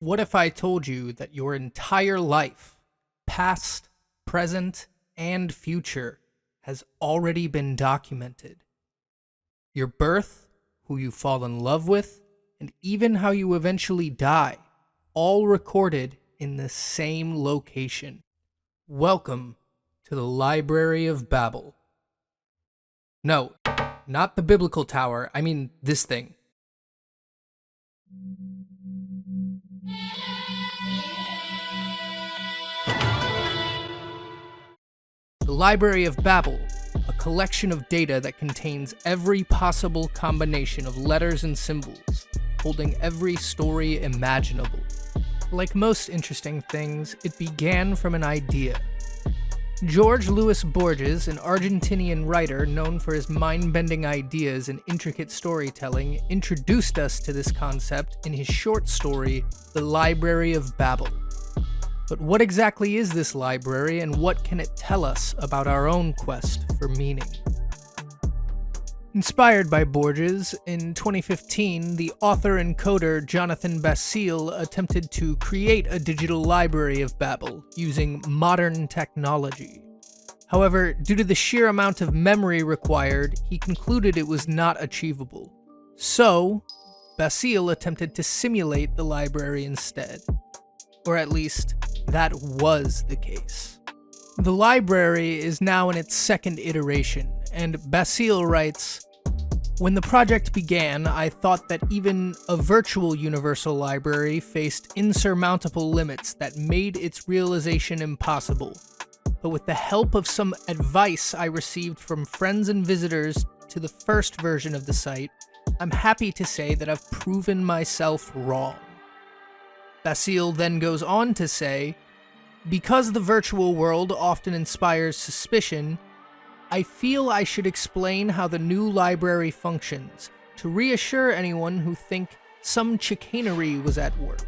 What if I told you that your entire life, past, present, and future, has already been documented? Your birth, who you fall in love with, and even how you eventually die, all recorded in the same location. Welcome to the Library of Babel. No, not the biblical tower, I mean this thing. The Library of Babel, a collection of data that contains every possible combination of letters and symbols, holding every story imaginable. Like most interesting things, it began from an idea. George Luis Borges, an Argentinian writer known for his mind-bending ideas and intricate storytelling, introduced us to this concept in his short story, The Library of Babel. But what exactly is this library, and what can it tell us about our own quest for meaning? Inspired by Borges, in 2015, the author and coder Jonathan Basile attempted to create a digital library of Babel using modern technology. However, due to the sheer amount of memory required, he concluded it was not achievable. So, Basile attempted to simulate the library instead. Or at least, that was the case. The library is now in its second iteration, and Basile writes, "When the project began, I thought that even a virtual universal library faced insurmountable limits that made its realization impossible. But with the help of some advice I received from friends and visitors to the first version of the site, I'm happy to say that I've proven myself wrong." Basile then goes on to say, "Because the virtual world often inspires suspicion, I feel I should explain how the new library functions to reassure anyone who think some chicanery was at work.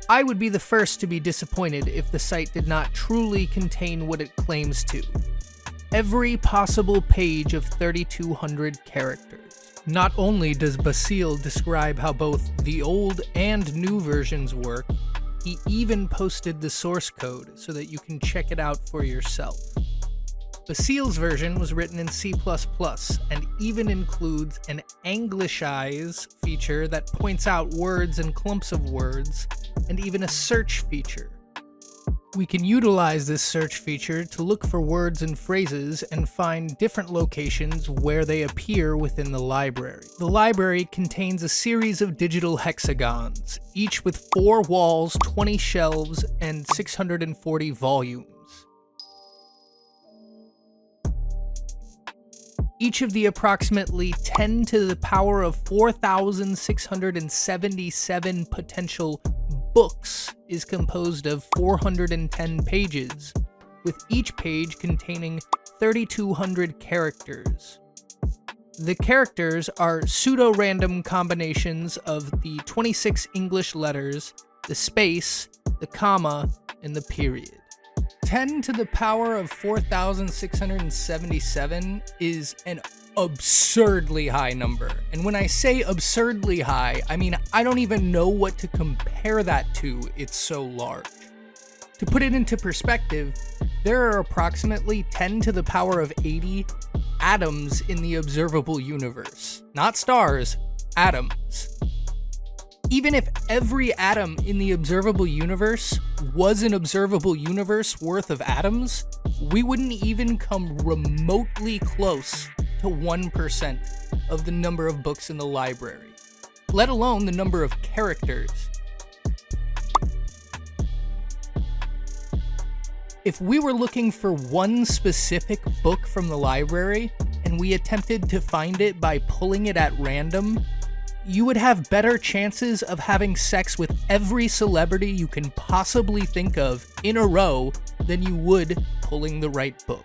I would be the first to be disappointed if the site did not truly contain what it claims to. Every possible page of 3,200 characters. Not only does Basile describe how both the old and new versions work, he even posted the source code so that you can check it out for yourself. Basile's version was written in C++ and even includes an Anglish feature that points out words and clumps of words, and even a search feature. We can utilize this search feature to look for words and phrases and find different locations where they appear within the library. The library contains a series of digital hexagons, each with 4 walls, 20 shelves, and 640 volumes. Each of the approximately 10 to the power of 4,677 potential books is composed of 410 pages, with each page containing 3,200 characters. The characters are pseudo-random combinations of the 26 English letters, the space, the comma, and the period. 10 to the power of 4,677 is an absurdly high number. And when I say absurdly high, I mean I don't even know what to compare that to, it's so large. To put it into perspective, there are approximately 10 to the power of 80 atoms in the observable universe. Not stars, atoms. Even if every atom in the observable universe was an observable universe worth of atoms, we wouldn't even come remotely close to 1% of the number of books in the library, let alone the number of characters. If we were looking for one specific book from the library, and we attempted to find it by pulling it at random, you would have better chances of having sex with every celebrity you can possibly think of in a row than you would pulling the right book.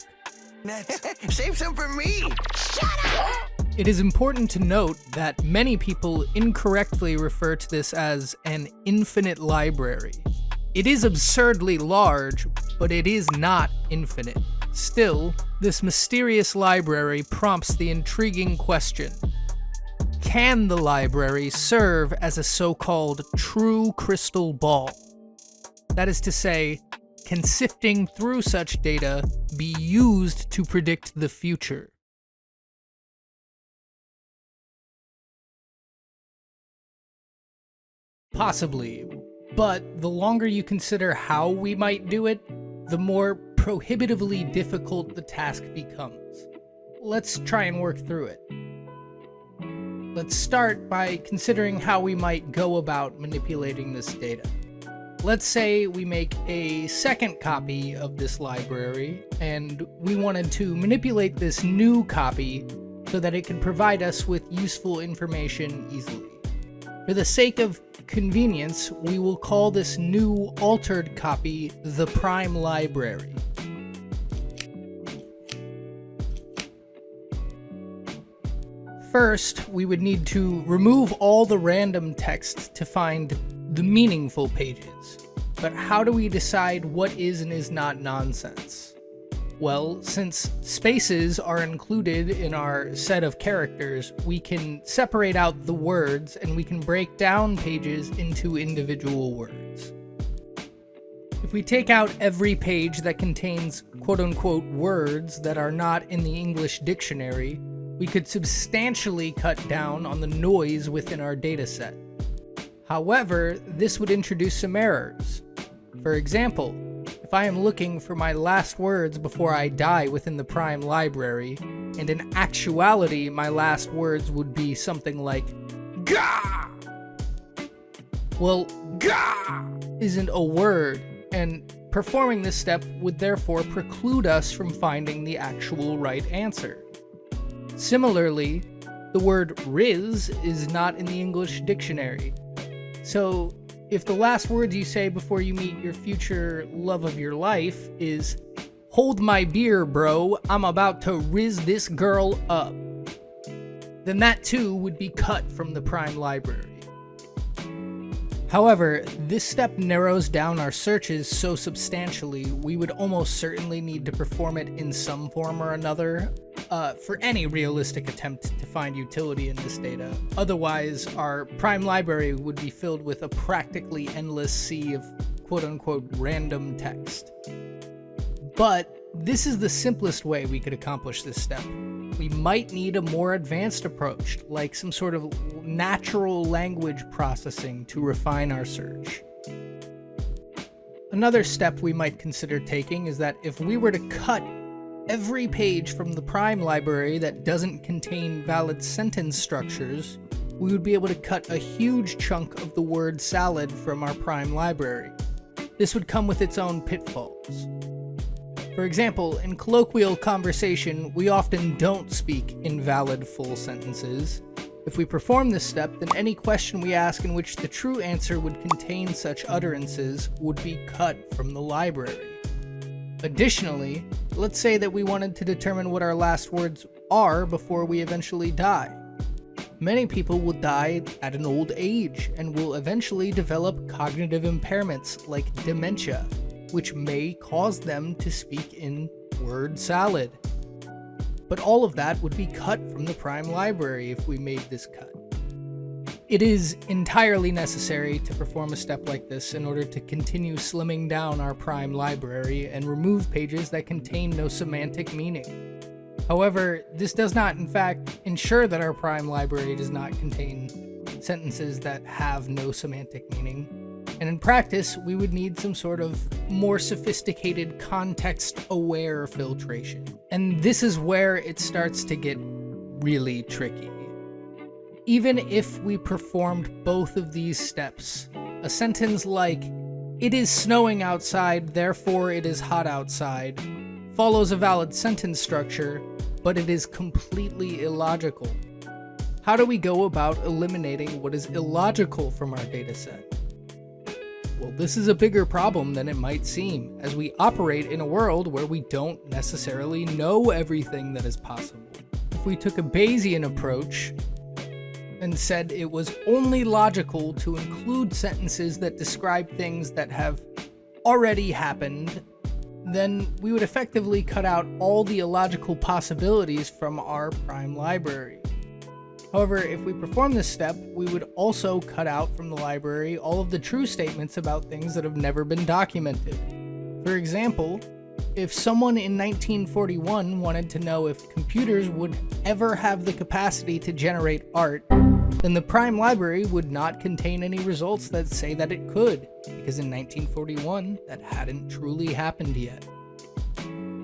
Save some for me! Shut up! It is important to note that many people incorrectly refer to this as an infinite library. It is absurdly large, but it is not infinite. Still, this mysterious library prompts the intriguing question: can the library serve as a so-called true crystal ball? That is to say, can sifting through such data be used to predict the future? Possibly, but the longer you consider how we might do it, the more prohibitively difficult the task becomes. Let's try and work through it. Let's start by considering how we might go about manipulating this data. Let's say we make a second copy of this library, and we wanted to manipulate this new copy so that it could provide us with useful information easily. For the sake of convenience, we will call this new altered copy the prime library. First, we would need to remove all the random text to find the meaningful pages. But how do we decide what is and is not nonsense? Well, since spaces are included in our set of characters, we can separate out the words and we can break down pages into individual words. If we take out every page that contains quote-unquote words that are not in the English dictionary, we could substantially cut down on the noise within our dataset. However, this would introduce some errors. For example, if I am looking for my last words before I die within the prime library, and in actuality my last words would be something like "Gah!" Well, "Gah!" isn't a word, and performing this step would therefore preclude us from finding the actual right answer. Similarly, the word "riz" is not in the English dictionary. So, if the last words you say before you meet your future love of your life is, "Hold my beer, bro, I'm about to riz this girl up," then that too would be cut from the prime library. However, this step narrows down our searches so substantially, we would almost certainly need to perform it in some form or another for any realistic attempt to find utility in this data. Otherwise, our prime library would be filled with a practically endless sea of quote-unquote random text. But this is the simplest way we could accomplish this step. We might need a more advanced approach, like some sort of natural language processing to refine our search. Another step we might consider taking is that if we were to cut every page from the prime library that doesn't contain valid sentence structures, we would be able to cut a huge chunk of the word salad from our prime library. This would come with its own pitfalls. For example, in colloquial conversation, we often don't speak invalid full sentences. If we perform this step, then any question we ask in which the true answer would contain such utterances would be cut from the library. Additionally, let's say that we wanted to determine what our last words are before we eventually die. Many people will die at an old age and will eventually develop cognitive impairments like dementia, which may cause them to speak in word salad. But all of that would be cut from the prime library if we made this cut. It is entirely necessary to perform a step like this in order to continue slimming down our prime library and remove pages that contain no semantic meaning. However, this does not, in fact, ensure that our prime library does not contain sentences that have no semantic meaning. And in practice, we would need some sort of more sophisticated context-aware filtration. And this is where it starts to get really tricky. Even if we performed both of these steps, a sentence like, "It is snowing outside, therefore it is hot outside," follows a valid sentence structure, but it is completely illogical. How do we go about eliminating what is illogical from our dataset? Well, this is a bigger problem than it might seem, as we operate in a world where we don't necessarily know everything that is possible. If we took a Bayesian approach and said it was only logical to include sentences that describe things that have already happened, then we would effectively cut out all the illogical possibilities from our prime library. However, if we perform this step, we would also cut out from the library all of the true statements about things that have never been documented. For example, if someone in 1941 wanted to know if computers would ever have the capacity to generate art, then the Prime Library would not contain any results that say that it could, because in 1941, that hadn't truly happened yet.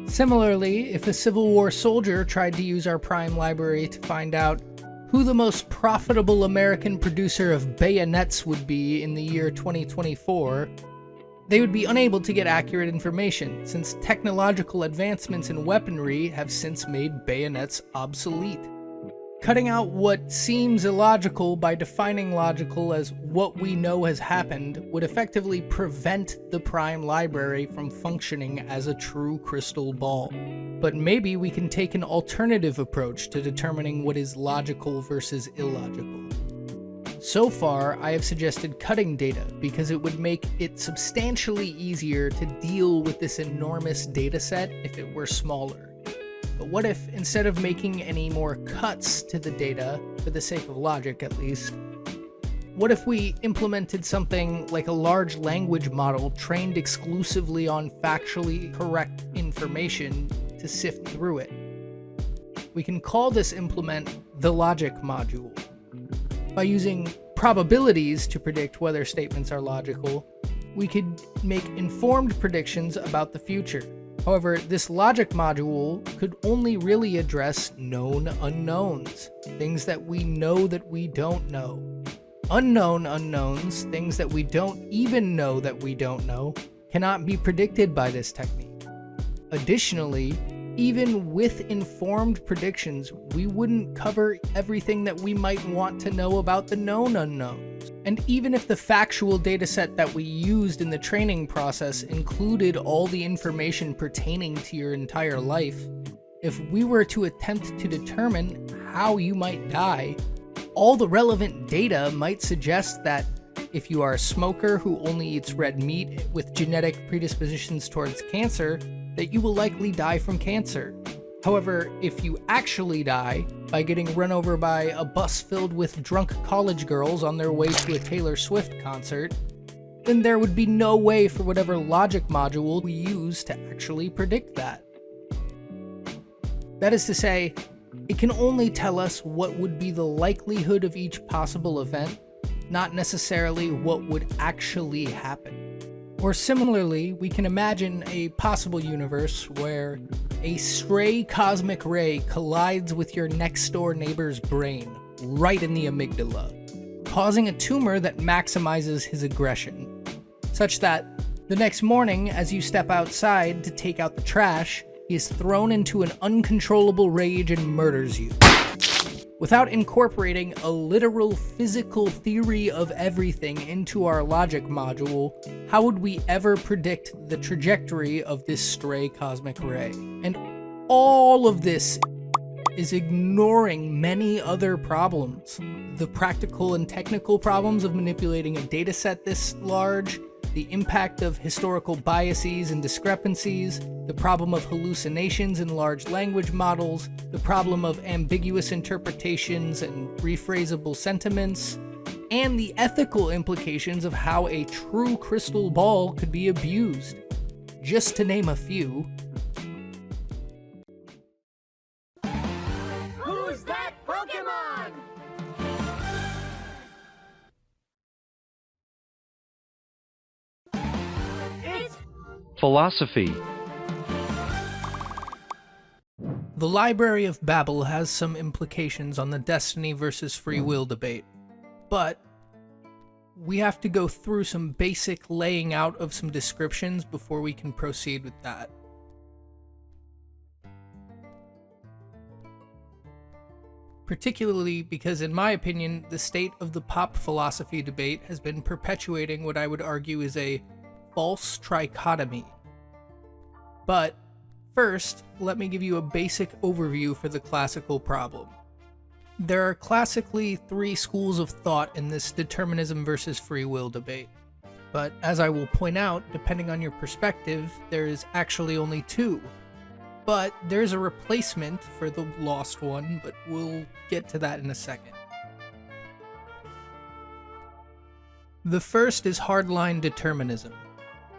Similarly, if a Civil War soldier tried to use our Prime Library to find out who the most profitable American producer of bayonets would be in the year 2024, they would be unable to get accurate information, since technological advancements in weaponry have since made bayonets obsolete. Cutting out what seems illogical by defining logical as what we know has happened would effectively prevent the Prime Library from functioning as a true crystal ball. But maybe we can take an alternative approach to determining what is logical versus illogical. So far, I have suggested cutting data because it would make it substantially easier to deal with this enormous dataset if it were smaller. But what if, instead of making any more cuts to the data, for the sake of logic at least, what if we implemented something like a large language model trained exclusively on factually correct information to sift through it? We can call this implement the logic module. By using probabilities to predict whether statements are logical, we could make informed predictions about the future. However, this logic module could only really address known unknowns, things that we know that we don't know. Unknown unknowns, things that we don't even know that we don't know, cannot be predicted by this technique. Additionally, even with informed predictions, we wouldn't cover everything that we might want to know about the known unknowns. And even if the factual dataset that we used in the training process included all the information pertaining to your entire life, if we were to attempt to determine how you might die, all the relevant data might suggest that if you are a smoker who only eats red meat with genetic predispositions towards cancer, that you will likely die from cancer. However, if you actually die by getting run over by a bus filled with drunk college girls on their way to a Taylor Swift concert, then there would be no way for whatever logic module we use to actually predict that. That is to say, it can only tell us what would be the likelihood of each possible event, not necessarily what would actually happen. Or similarly, we can imagine a possible universe where a stray cosmic ray collides with your next-door neighbor's brain, right in the amygdala, causing a tumor that maximizes his aggression, such that the next morning, as you step outside to take out the trash, he is thrown into an uncontrollable rage and murders you. Without incorporating a literal physical theory of everything into our logic module, how would we ever predict the trajectory of this stray cosmic ray? And all of this is ignoring many other problems. The practical and technical problems of manipulating a dataset this large, the impact of historical biases and discrepancies, the problem of hallucinations in large language models, the problem of ambiguous interpretations and rephrasable sentiments, and the ethical implications of how a true crystal ball could be abused. Just to name a few. Who's that Pokemon? It's Philosophy. The Library of Babel has some implications on the destiny versus free will debate, but we have to go through some basic laying out of some descriptions before we can proceed with that. Particularly because, in my opinion, the state of the pop philosophy debate has been perpetuating what I would argue is a false trichotomy. But first, let me give you a basic overview for the classical problem. There are classically three schools of thought in this determinism versus free will debate. But as I will point out, depending on your perspective, there is actually only two. But there's a replacement for the lost one, but we'll get to that in a second. The first is hardline determinism.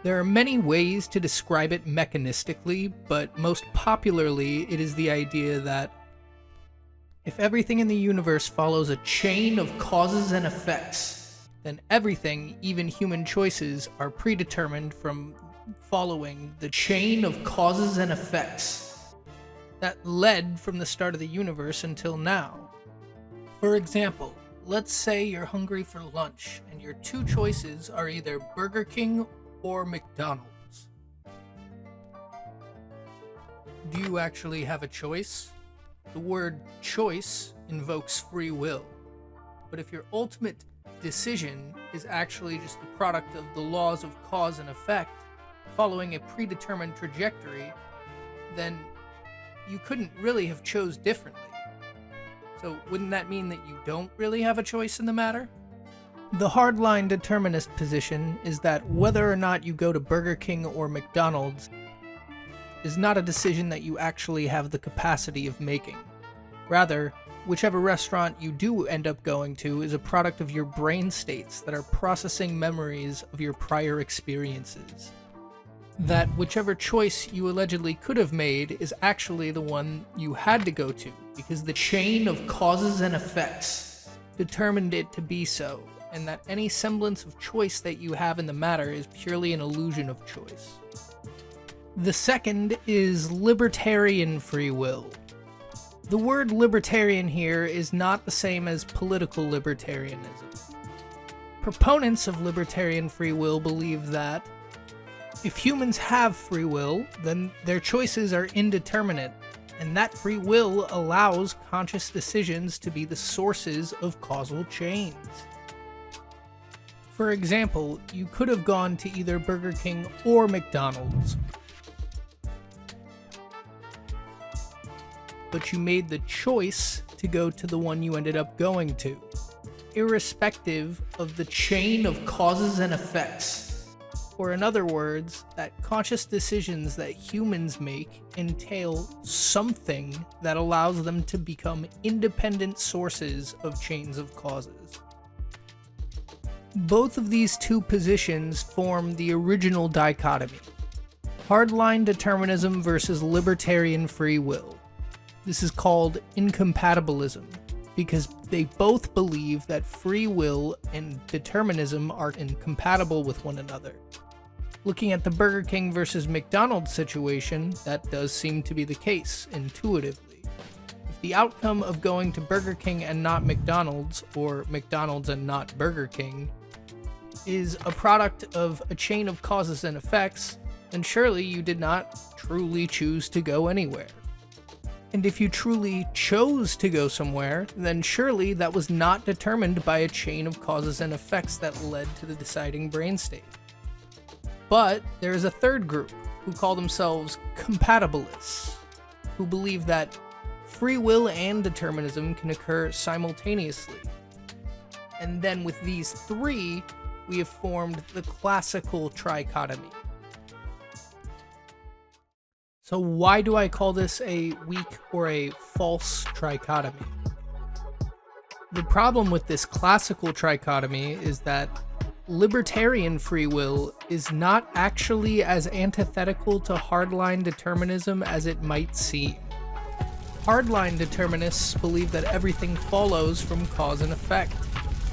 There are many ways to describe it mechanistically, but most popularly it is the idea that if everything in the universe follows a chain of causes and effects, then everything, even human choices, are predetermined from following the chain of causes and effects that led from the start of the universe until now. For example, let's say you're hungry for lunch and your two choices are either Burger King or McDonald's. Do you actually have a choice? The word choice invokes free will, but if your ultimate decision is actually just the product of the laws of cause and effect, following a predetermined trajectory, then you couldn't really have chose differently. So wouldn't that mean that you don't really have a choice in the matter? The hardline determinist position is that whether or not you go to Burger King or McDonald's is not a decision that you actually have the capacity of making. Rather, whichever restaurant you do end up going to is a product of your brain states that are processing memories of your prior experiences. That whichever choice you allegedly could have made is actually the one you had to go to, because the chain of causes and effects determined it to be so, and that any semblance of choice that you have in the matter is purely an illusion of choice. The second is libertarian free will. The word libertarian here is not the same as political libertarianism. Proponents of libertarian free will believe that if humans have free will, then their choices are indeterminate, and that free will allows conscious decisions to be the sources of causal chains. For example, you could have gone to either Burger King or McDonald's, but you made the choice to go to the one you ended up going to, irrespective of the chain of causes and effects. Or in other words, that conscious decisions that humans make entail something that allows them to become independent sources of chains of causes. Both of these two positions form the original dichotomy: hardline determinism versus libertarian free will. This is called incompatibilism, because they both believe that free will and determinism are incompatible with one another. Looking at the Burger King versus McDonald's situation, that does seem to be the case, intuitively. If the outcome of going to Burger King and not McDonald's, or McDonald's and not Burger King, is a product of a chain of causes and effects, then surely you did not truly choose to go anywhere. And if you truly chose to go somewhere, then surely that was not determined by a chain of causes and effects that led to the deciding brain state. But there is a third group who call themselves compatibilists, who believe that free will and determinism can occur simultaneously. And then with these three, we have formed the classical trichotomy. So why do I call this a weak or a false trichotomy? The problem with this classical trichotomy is that libertarian free will is not actually as antithetical to hardline determinism as it might seem. Hardline determinists believe that everything follows from cause and effect,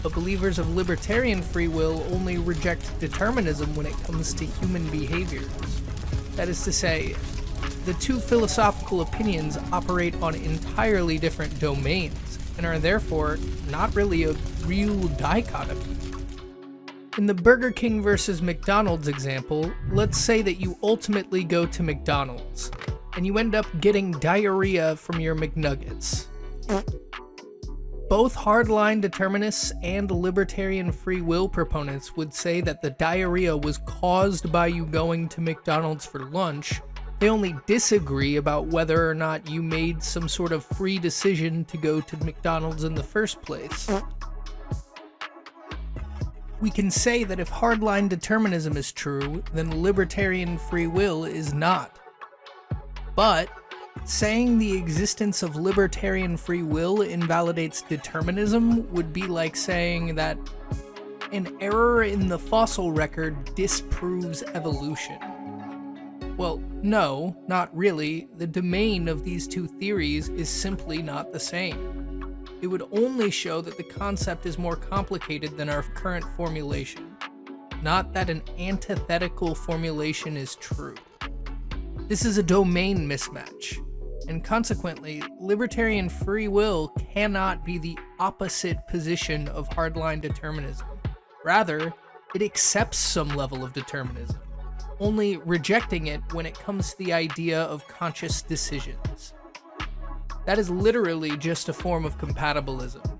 but believers of libertarian free will only reject determinism when it comes to human behaviors. That is to say, the two philosophical opinions operate on entirely different domains, and are therefore not really a real dichotomy. In the Burger King versus McDonald's example, let's say that you ultimately go to McDonald's, and you end up getting diarrhea from your McNuggets. Both hardline determinists and libertarian free will proponents would say that the diarrhea was caused by you going to McDonald's for lunch. They only disagree about whether or not you made some sort of free decision to go to McDonald's in the first place. We can say that if hardline determinism is true, then libertarian free will is not. But saying the existence of libertarian free will invalidates determinism would be like saying that an error in the fossil record disproves evolution. Well, no, not really. The domain of these two theories is simply not the same. It would only show that the concept is more complicated than our current formulation, not that an antithetical formulation is true. This is a domain mismatch, and consequently, libertarian free will cannot be the opposite position of hardline determinism. Rather, it accepts some level of determinism, only rejecting it when it comes to the idea of conscious decisions. That is literally just a form of compatibilism.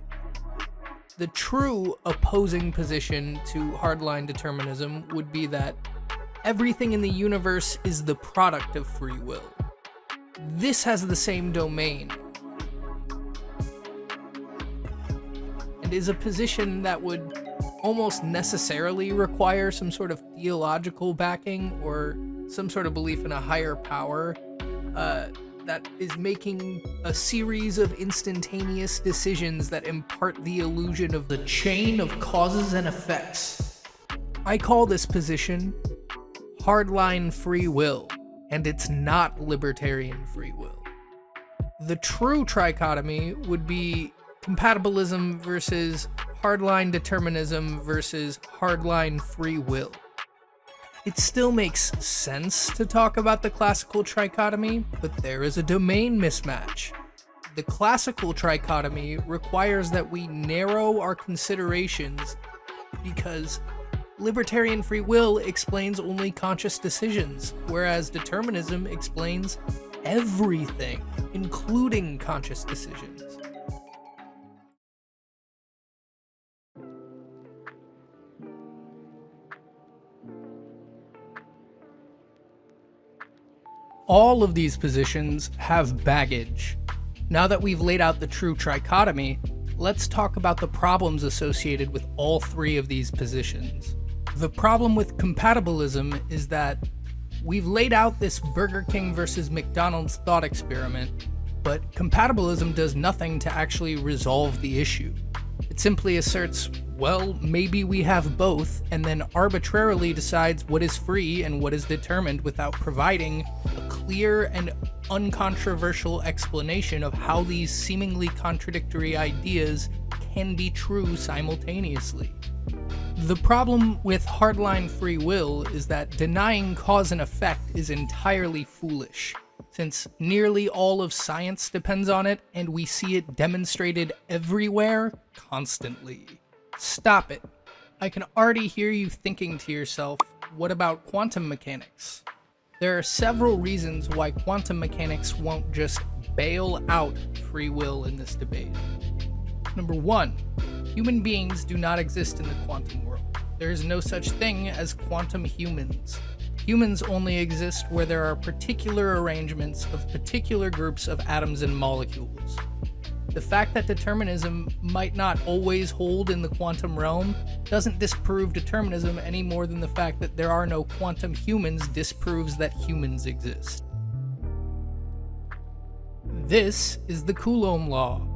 The true opposing position to hardline determinism would be that everything in the universe is the product of free will. This has the same domain, and is a position that would almost necessarily require some sort of theological backing or some sort of belief in a higher power that is making a series of instantaneous decisions that impart the illusion of the chain of causes and effects. I call this position hardline free will, and it's not libertarian free will. The true trichotomy would be compatibilism versus hardline determinism versus hardline free will. It still makes sense to talk about the classical trichotomy, but there is a domain mismatch. The classical trichotomy requires that we narrow our considerations because libertarian free will explains only conscious decisions, whereas determinism explains everything, including conscious decisions. All of these positions have baggage. Now that we've laid out the true trichotomy, let's talk about the problems associated with all three of these positions. The problem with compatibilism is that we've laid out this Burger King versus McDonald's thought experiment, but compatibilism does nothing to actually resolve the issue. It simply asserts, well, maybe we have both, and then arbitrarily decides what is free and what is determined without providing a clear and uncontroversial explanation of how these seemingly contradictory ideas can be true simultaneously. The problem with hardline free will is that denying cause and effect is entirely foolish, since nearly all of science depends on it, and we see it demonstrated everywhere, constantly. Stop it. I can already hear you thinking to yourself, what about quantum mechanics? There are several reasons why quantum mechanics won't just bail out free will in this debate. Number one, human beings do not exist in the quantum world. There is no such thing as quantum humans. Humans only exist where there are particular arrangements of particular groups of atoms and molecules. The fact that determinism might not always hold in the quantum realm doesn't disprove determinism any more than the fact that there are no quantum humans disproves that humans exist. This is the Coulomb law.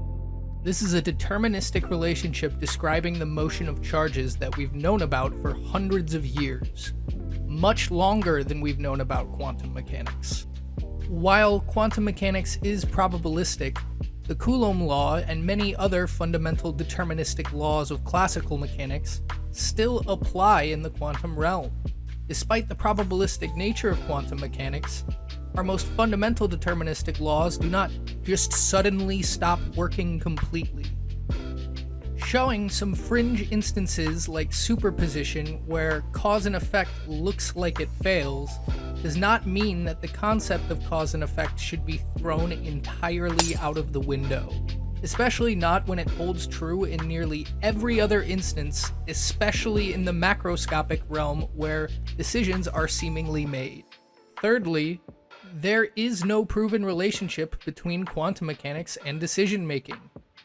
This is a deterministic relationship describing the motion of charges that we've known about for hundreds of years, much longer than we've known about quantum mechanics. While quantum mechanics is probabilistic, the Coulomb law and many other fundamental deterministic laws of classical mechanics still apply in the quantum realm. Despite the probabilistic nature of quantum mechanics, our most fundamental deterministic laws do not just suddenly stop working completely. Showing some fringe instances like superposition where cause and effect looks like it fails does not mean that the concept of cause and effect should be thrown entirely out of the window, especially not when it holds true in nearly every other instance, especially in the macroscopic realm where decisions are seemingly made. Thirdly, there is no proven relationship between quantum mechanics and decision-making,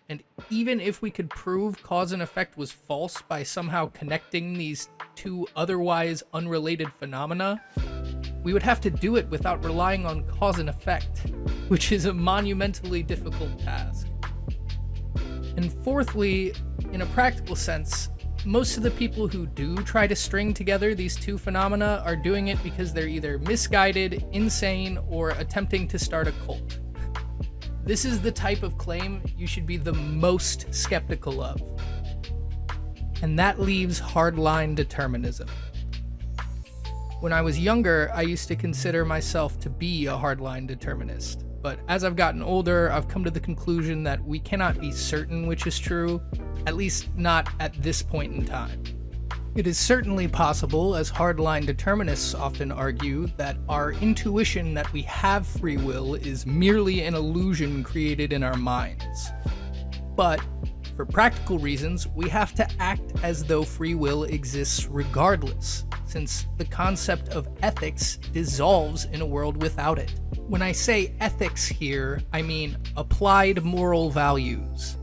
and even if we could prove cause and effect was false by somehow connecting these two otherwise unrelated phenomena, we would have to do it without relying on cause and effect, which is a monumentally difficult task. And fourthly, in a practical sense, most of the people who do try to string together these two phenomena are doing it because they're either misguided, insane, or attempting to start a cult. This is the type of claim you should be the most skeptical of. And that leaves hardline determinism. When I was younger, I used to consider myself to be a hardline determinist. But as I've gotten older, I've come to the conclusion that we cannot be certain which is true, at least not at this point in time. It is certainly possible, as hardline determinists often argue, that our intuition that we have free will is merely an illusion created in our minds. But, for practical reasons, we have to act as though free will exists regardless, since the concept of ethics dissolves in a world without it. When I say ethics here, I mean applied moral values.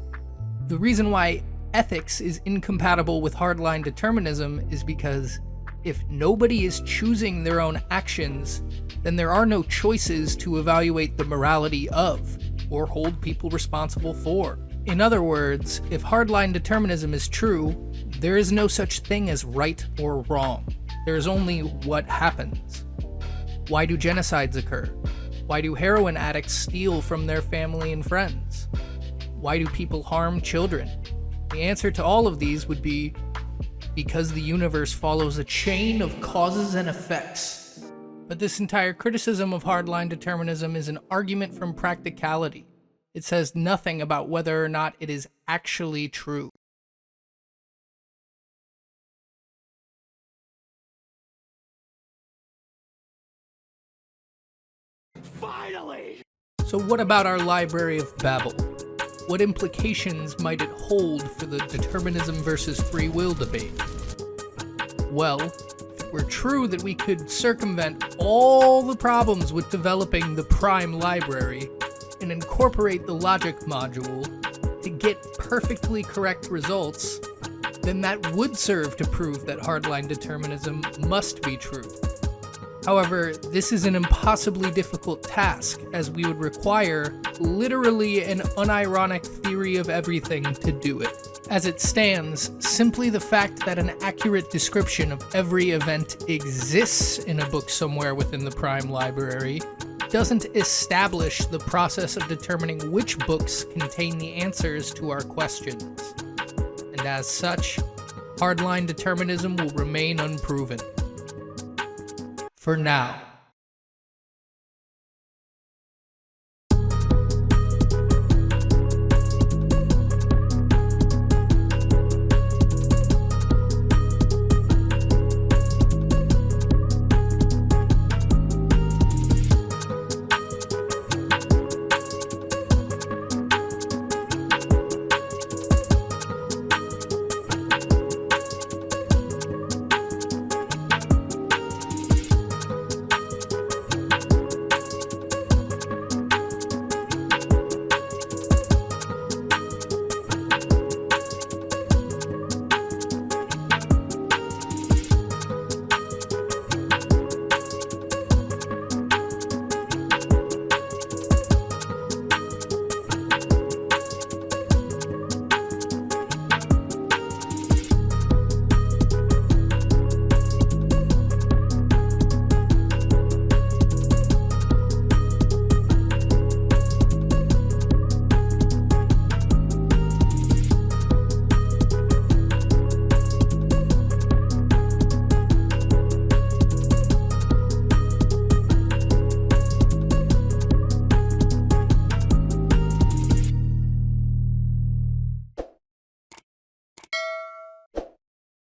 The reason why ethics is incompatible with hardline determinism is because if nobody is choosing their own actions, then there are no choices to evaluate the morality of, or hold people responsible for. In other words, if hardline determinism is true, there is no such thing as right or wrong. There is only what happens. Why do genocides occur? Why do heroin addicts steal from their family and friends? Why do people harm children? The answer to all of these would be because the universe follows a chain of causes and effects. But this entire criticism of hardline determinism is an argument from practicality. It says nothing about whether or not it is actually true. Finally! So what about our Library of Babel? What implications might it hold for the determinism versus free will debate? Well, if it were true that we could circumvent all the problems with developing the prime library and incorporate the logic module to get perfectly correct results, then that would serve to prove that hardline determinism must be true. However, this is an impossibly difficult task, as we would require literally an unironic theory of everything to do it. As it stands, simply the fact that an accurate description of every event exists in a book somewhere within the Prime Library doesn't establish the process of determining which books contain the answers to our questions. And as such, hardline determinism will remain unproven. For now.